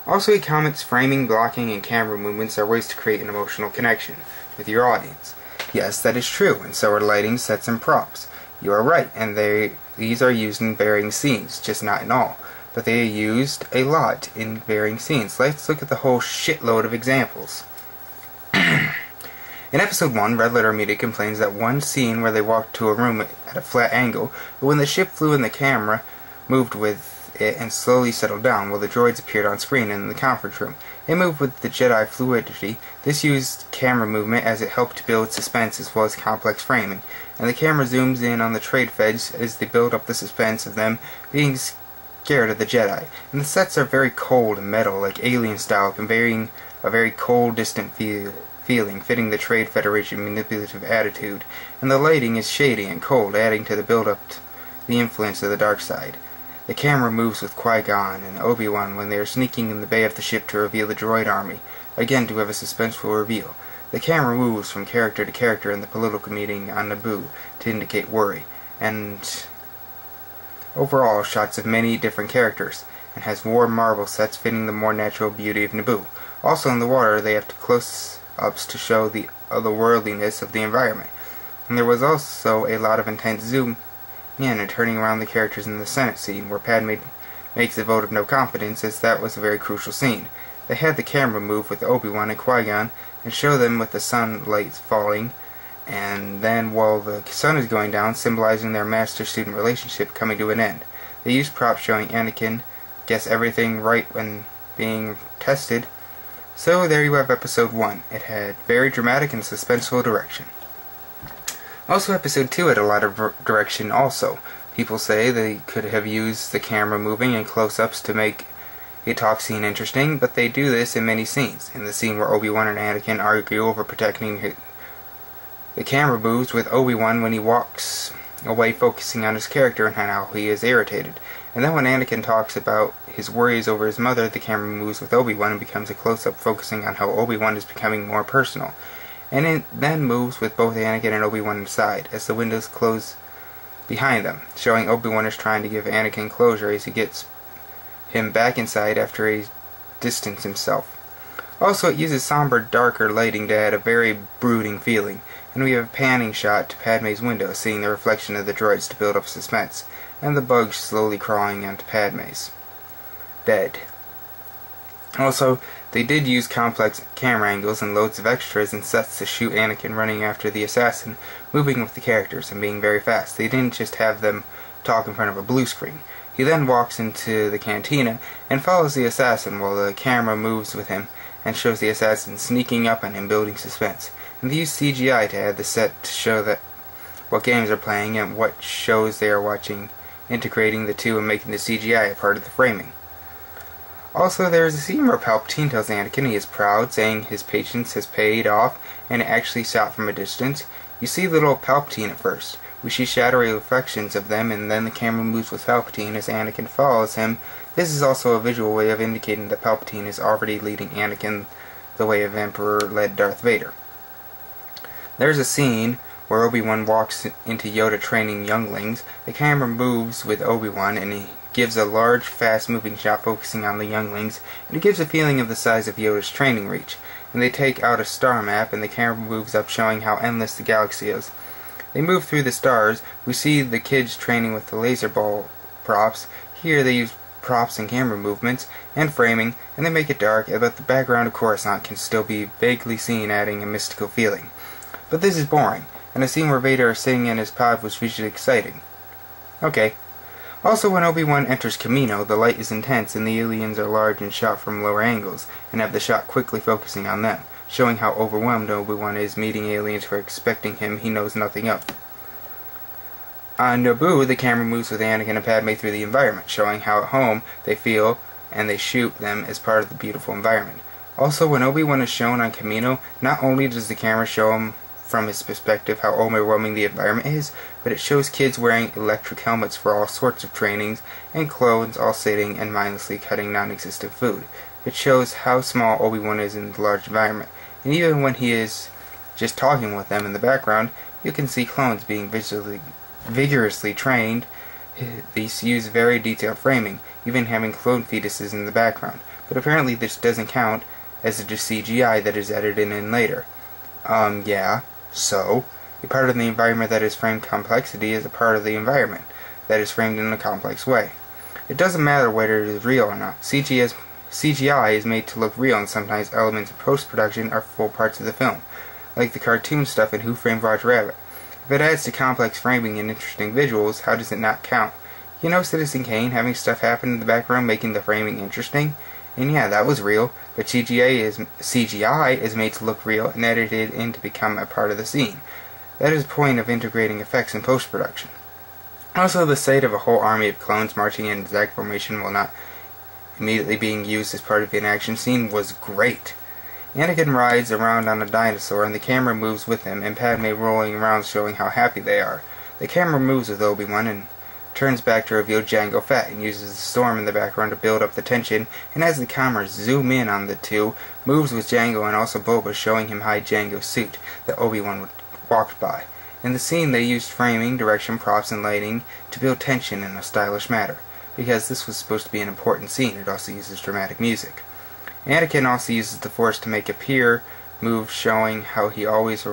Also, he comments framing, blocking, and camera movements are ways to create an emotional connection with your audience. Yes, that is true, and so are lighting, sets, and props. You are right, and these are used in varying scenes, just not in all. But they are used a lot in varying scenes. Let's look at the whole shitload of examples. In episode 1, Redlettermedia complains that one scene where they walked to a room at a flat angle, but when the ship flew in the camera moved with it and slowly settled down while the droids appeared on screen in the conference room. It moved with the Jedi fluidity. This used camera movement as it helped to build suspense as well as complex framing, and the camera zooms in on the trade feds as they build up the suspense of them being scared of the Jedi. And the sets are very cold and metal, like alien style, conveying a very cold, distant feeling, fitting the Trade Federation manipulative attitude, and the lighting is shady and cold, adding to the build-up to the influence of the dark side. The camera moves with Qui-Gon and Obi-Wan when they are sneaking in the bay of the ship to reveal the droid army, again to have a suspenseful reveal. The camera moves from character to character in the political meeting on Naboo to indicate worry, and overall shots of many different characters, and has warm marble sets fitting the more natural beauty of Naboo. Also in the water they have close-ups to show the otherworldliness of the environment, and there was also a lot of intense zoom in and turning around the characters in the Senate scene where Padme makes a vote of no confidence, as that was a very crucial scene. They had the camera move with Obi-Wan and Qui-Gon and show them with the sunlight falling, and then while the sun is going down, symbolizing their master-student relationship coming to an end. They used props showing Anakin guess everything right when being tested. So there you have episode 1. It had very dramatic and suspenseful direction. Also, episode 2 had a lot of direction also. People say they could have used the camera moving and close-ups to make a talk scene interesting, but they do this in many scenes. In the scene where Obi-Wan and Anakin argue over protecting the camera moves with Obi-Wan when he walks away focusing on his character and how he is irritated. And then when Anakin talks about his worries over his mother, the camera moves with Obi-Wan and becomes a close-up focusing on how Obi-Wan is becoming more personal. And it then moves with both Anakin and Obi-Wan inside, as the windows close behind them, showing Obi-Wan is trying to give Anakin closure as he gets him back inside after he distanced himself. Also, it uses somber, darker lighting to add a very brooding feeling, and we have a panning shot to Padme's window, seeing the reflection of the droids to build up suspense, and the bugs slowly crawling onto Padme's bed. Also, they did use complex camera angles and loads of extras and sets to shoot Anakin running after the assassin, moving with the characters and being very fast. They didn't just have them talk in front of a blue screen. He then walks into the cantina and follows the assassin while the camera moves with him and shows the assassin sneaking up on him, building suspense. And they use CGI to add the set to show that what games are playing and what shows they are watching, integrating the two and making the CGI a part of the framing. Also, there is a scene where Palpatine tells Anakin he is proud, saying his patience has paid off, and it actually shot from a distance. You see little Palpatine at first. We see shadowy reflections of them, and then the camera moves with Palpatine as Anakin follows him. This is also a visual way of indicating that Palpatine is already leading Anakin the way of Emperor-led Darth Vader. There's a scene where Obi-Wan walks into Yoda training younglings. The camera moves with Obi-Wan, and he gives a large, fast-moving shot focusing on the younglings, and it gives a feeling of the size of Yoda's training reach. And they take out a star map, and the camera moves up showing how endless the galaxy is. They move through the stars. We see the kids training with the laser ball props. Here they use props and camera movements and framing, and they make it dark, but the background of Coruscant can still be vaguely seen, adding a mystical feeling. But this is boring, and a scene where Vader is sitting in his pod was visually exciting. Okay. Also, when Obi-Wan enters Kamino, the light is intense and the aliens are large and shot from lower angles, and have the shot quickly focusing on them, showing how overwhelmed Obi-Wan is meeting aliens who are expecting him he knows nothing of. On Naboo, the camera moves with Anakin and Padme through the environment, showing how at home they feel and they shoot them as part of the beautiful environment. Also, when Obi-Wan is shown on Kamino, not only does the camera show him from his perspective how overwhelming the environment is, but it shows kids wearing electric helmets for all sorts of trainings, and clones all sitting and mindlessly cutting non-existent food. It shows how small Obi-Wan is in the large environment, and even when he is just talking with them in the background, you can see clones being vigorously trained. These use very detailed framing, even having clone fetuses in the background. but apparently this doesn't count as the CGI that is edited in later. Yeah, so a part of the environment that is framed complexity is a part of the environment that is framed in a complex way. It doesn't matter whether it is real or not. CGI is made to look real, and sometimes elements of post-production are full parts of the film, like the cartoon stuff in Who Framed Roger Rabbit. If it adds to complex framing and interesting visuals, how does it not count? You know Citizen Kane having stuff happen in the background making the framing interesting? And yeah, that was real, but CGI is made to look real and edited in to become a part of the scene. That is the point of integrating effects in post-production. Also, the sight of a whole army of clones marching in exact formation while not immediately being used as part of an action scene was great. Anakin rides around on a dinosaur and the camera moves with him, and Padme rolling around showing how happy they are. The camera moves with Obi-Wan and turns back to reveal Jango Fett and uses the storm in the background to build up the tension, and as the cameras zoom in on the two, moves with Jango and also Boba, showing him hide Jango's suit that Obi-Wan walked by. In the scene they used framing, direction, props, and lighting to build tension in a stylish manner. Because this was supposed to be an important scene, it also uses dramatic music. Anakin also uses the Force to make appear moves, showing how he always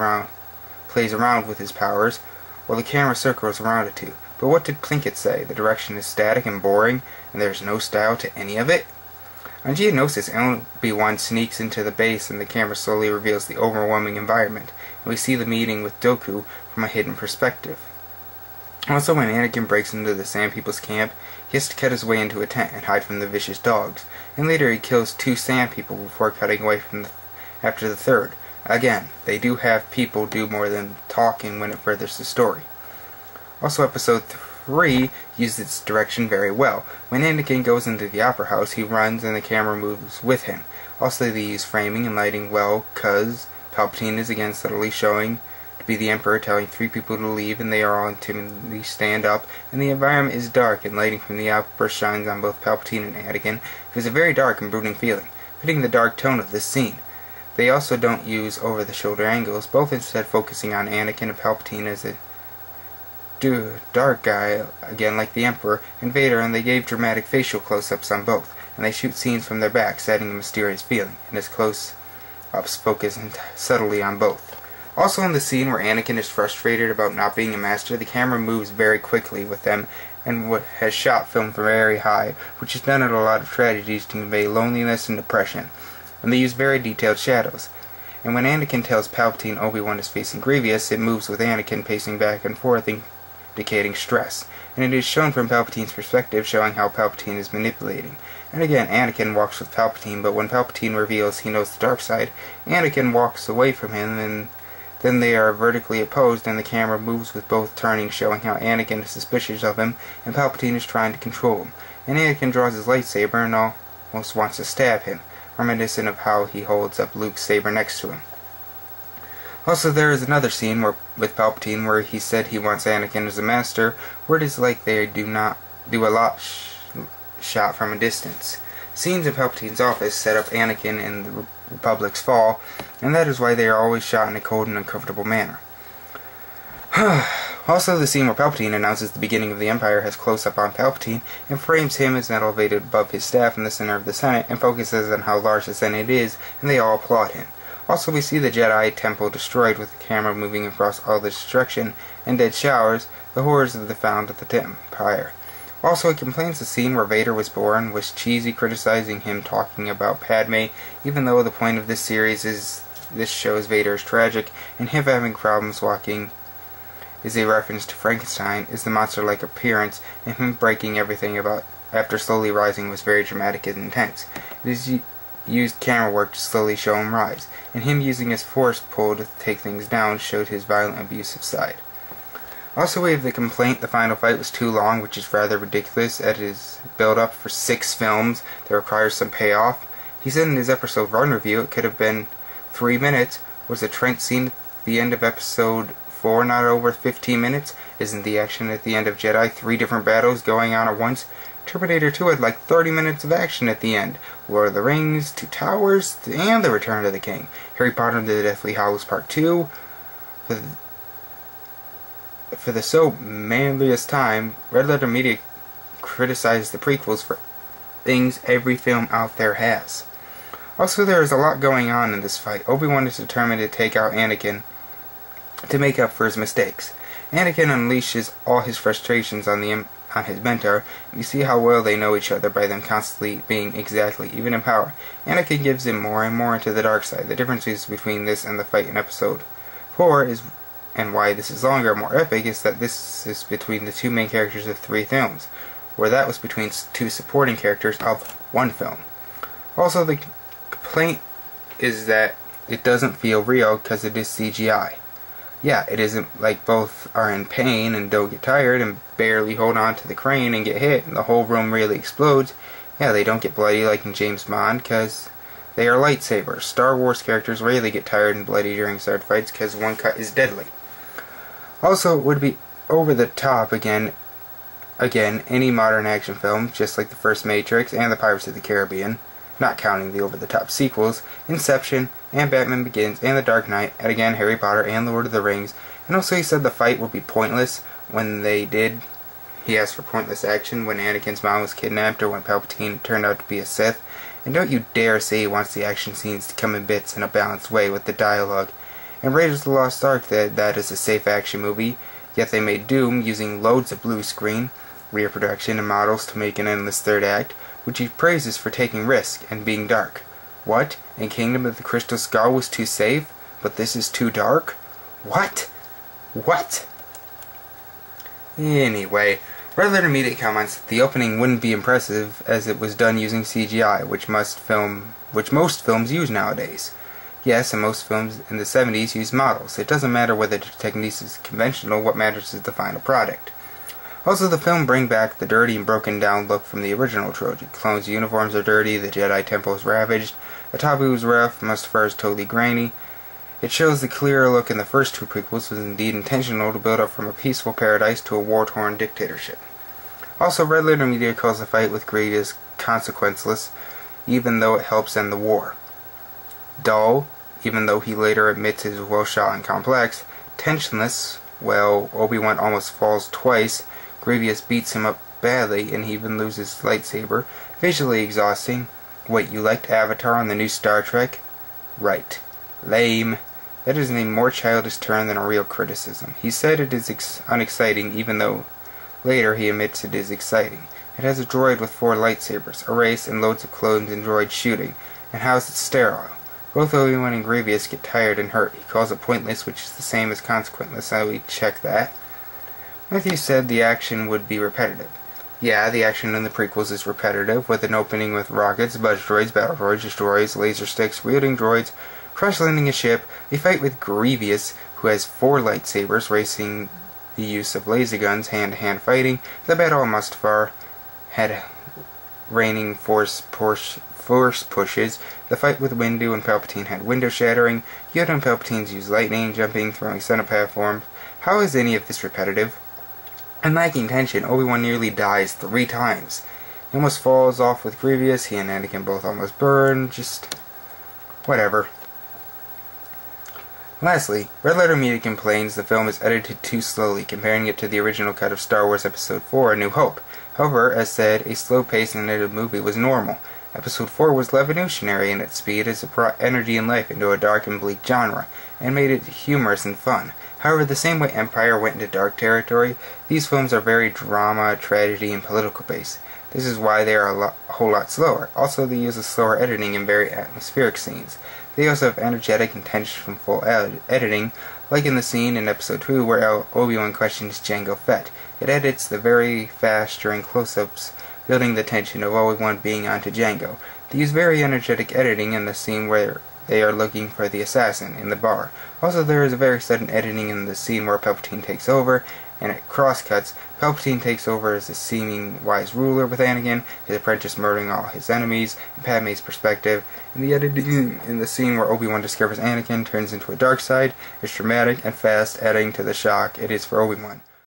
plays around with his powers, while the camera circles around it too. But what did Plinkett say? The direction is static and boring, and there's no style to any of it? On Geonosis, Obi-Wan sneaks into the base and the camera slowly reveals the overwhelming environment, and we see the meeting with Dooku from a hidden perspective. Also, when Anakin breaks into the Sand People's camp, he has to cut his way into a tent and hide from the vicious dogs, and later he kills 2 Sand People before cutting away after the third. Again, they do have people do more than talking when it furthers the story. Also, Episode 3 used its direction very well. When Anakin goes into the Opera House, he runs and the camera moves with him. Also, they use framing and lighting well, cause Palpatine is again subtly showing to be the Emperor, telling 3 people to leave, and they are all timidly stand up, and the environment is dark, and lighting from the outburst shines on both Palpatine and Anakin. It was a very dark and brooding feeling, fitting the dark tone of this scene. They also don't use over-the-shoulder angles, both instead focusing on Anakin and Palpatine as a dark guy, again like the Emperor and Vader, and they gave dramatic facial close-ups on both, and they shoot scenes from their backs, adding a mysterious feeling, and as close-ups focus subtly on both. Also in the scene where Anakin is frustrated about not being a master, the camera moves very quickly with them, and what has shot film very high, which is done in a lot of tragedies to convey loneliness and depression, and they use very detailed shadows. And when Anakin tells Palpatine Obi-Wan is facing Grievous, it moves with Anakin pacing back and forth, indicating stress, and it is shown from Palpatine's perspective, showing how Palpatine is manipulating. And again, Anakin walks with Palpatine, but when Palpatine reveals he knows the dark side, Anakin walks away from him, and then they are vertically opposed, and the camera moves with both turning, showing how Anakin is suspicious of him, and Palpatine is trying to control him. And Anakin draws his lightsaber and almost wants to stab him, reminiscent of how he holds up Luke's saber next to him. Also, there is another scene with Palpatine where he said he wants Anakin as a master, where it is like they do a lot shot from a distance. Scenes in Palpatine's office set up Anakin in the Republic's fall, and that is why they are always shot in a cold and uncomfortable manner. Also, the scene where Palpatine announces the beginning of the Empire has close-up on Palpatine and frames him as elevated above his staff in the center of the Senate and focuses on how large the Senate is, and they all applaud him. Also, we see the Jedi Temple destroyed with the camera moving across all the destruction and dead showers, the horrors of the found of the Empire. Also, he complains the scene where Vader was born was cheesy, criticizing him talking about Padme, even though the point of this series is this shows Vader is tragic, and him having problems walking is a reference to Frankenstein, is the monster-like appearance, and him breaking everything about after slowly rising was very dramatic and intense. It is used camera work to slowly show him rise, and him using his force pull to take things down showed his violent, abusive side. Also, we have the complaint the final fight was too long, which is rather ridiculous, as it is built up for 6 films that requires some payoff. He said in his episode run review it could have been 3 minutes. Was the Trent scene at the end of episode 4 not over 15 minutes? Isn't the action at the end of Jedi 3 different battles going on at once? Terminator 2 had like 30 minutes of action at the end. Lord of the Rings, 2 Towers, and The Return of the King. Harry Potter and the Deathly Hallows Part 2. For the so manliest time, Redlettermedia criticized the prequels for things every film out there has. Also, there is a lot going on in this fight. Obi-Wan is determined to take out Anakin to make up for his mistakes. Anakin unleashes all his frustrations on his mentor, and you see how well they know each other by them constantly being exactly even in power. Anakin gives him more and more into the dark side. The differences between this and the fight in Episode 4 is, and why this is longer and more epic, is that this is between the two main characters of 3 films, where that was between 2 supporting characters of 1 film. Also, the complaint is that it doesn't feel real because it is CGI. Yeah, it isn't like both are in pain and don't get tired and barely hold on to the crane and get hit and the whole room really explodes. Yeah, they don't get bloody like in James Bond because they are lightsabers. Star Wars characters rarely get tired and bloody during sword fights because one cut is deadly. Also, it would be over the top again, any modern action film, just like the first Matrix and the Pirates of the Caribbean, not counting the over-the-top sequels, Inception, and Batman Begins, and The Dark Knight, and again Harry Potter and Lord of the Rings. And also he said the fight would be pointless when they did. He asked for pointless action when Anakin's mom was kidnapped or when Palpatine turned out to be a Sith. And don't you dare say he wants the action scenes to come in bits in a balanced way with the dialogue. And Raiders of the Lost Ark that is a safe action movie, yet they made Doom using loads of blue screen, rear production, and models to make an endless third act, which he praises for taking risk and being dark. What? And Kingdom of the Crystal Skull was too safe, but this is too dark? What? What? Anyway, Redlettermedia comments that the opening wouldn't be impressive as it was done using CGI, which most films use nowadays. Yes, and most films in the 70s used models. It doesn't matter whether the technique is conventional, what matters is the final product. Also, the film bring back the dirty and broken down look from the original trilogy. Clones' uniforms are dirty, the Jedi Temple is ravaged, the Tabu is rough, Mustafar is totally grainy. It shows the clearer look in the first 2 prequels was indeed intentional to build up from a peaceful paradise to a war-torn dictatorship. Also, Redlettermedia calls the fight with Grievous consequenceless, even though it helps end the war. Dull, even though he later admits it is well shot and complex. Tensionless, well, Obi-Wan almost falls twice. Grievous beats him up badly, and he even loses his lightsaber. Visually exhausting. Wait, you liked Avatar on the new Star Trek? Right. Lame. That is a more childish turn than a real criticism. He said it is unexciting, even though later he admits it is exciting. It has a droid with 4 lightsabers, a race, and loads of clones and droids shooting. And how is it sterile? Both Obi-Wan and Grievous get tired and hurt. He calls it pointless, which is the same as consequenceless, so we check that. Matthew said the action would be repetitive. Yeah, the action in the prequels is repetitive, with an opening with rockets, budge droids, battle droids, destroys, laser sticks, wielding droids, crash-landing a ship, a fight with Grievous, who has 4 lightsabers, racing the use of laser guns, hand-to-hand fighting, the battle of Mustafar, had raining force pushes, the fight with Windu and Palpatine had window shattering, Yoda and Palpatine's use lightning, jumping, throwing center platforms. How is any of this repetitive? And lacking tension, Obi-Wan nearly dies 3 times. He almost falls off with Grievous, he and Anakin both almost burn, just whatever. Lastly, Redlettermedia complains the film is edited too slowly, comparing it to the original cut of Star Wars Episode 4, A New Hope. However, as said, a slow-paced and edited movie was normal. Episode 4 was revolutionary in its speed as it brought energy and life into a dark and bleak genre, and made it humorous and fun. However, the same way Empire went into dark territory, these films are very drama, tragedy, and political based. This is why they are a whole lot slower. Also, they use a slower editing in very atmospheric scenes. They also have energetic and tensionful editing, like in the scene in Episode 2 where Obi-Wan questions Jango Fett. It edits the very fast during close-ups, building the tension of Obi-Wan being onto Jango. They use very energetic editing in the scene where they are looking for the assassin in the bar. Also, there is a very sudden editing in the scene where Palpatine takes over, and it cross-cuts. Palpatine takes over as a seeming wise ruler with Anakin, his apprentice murdering all his enemies, and Padme's perspective. And the editing in the scene where Obi-Wan discovers Anakin turns into a dark side is dramatic and fast, adding to the shock it is for Obi-Wan.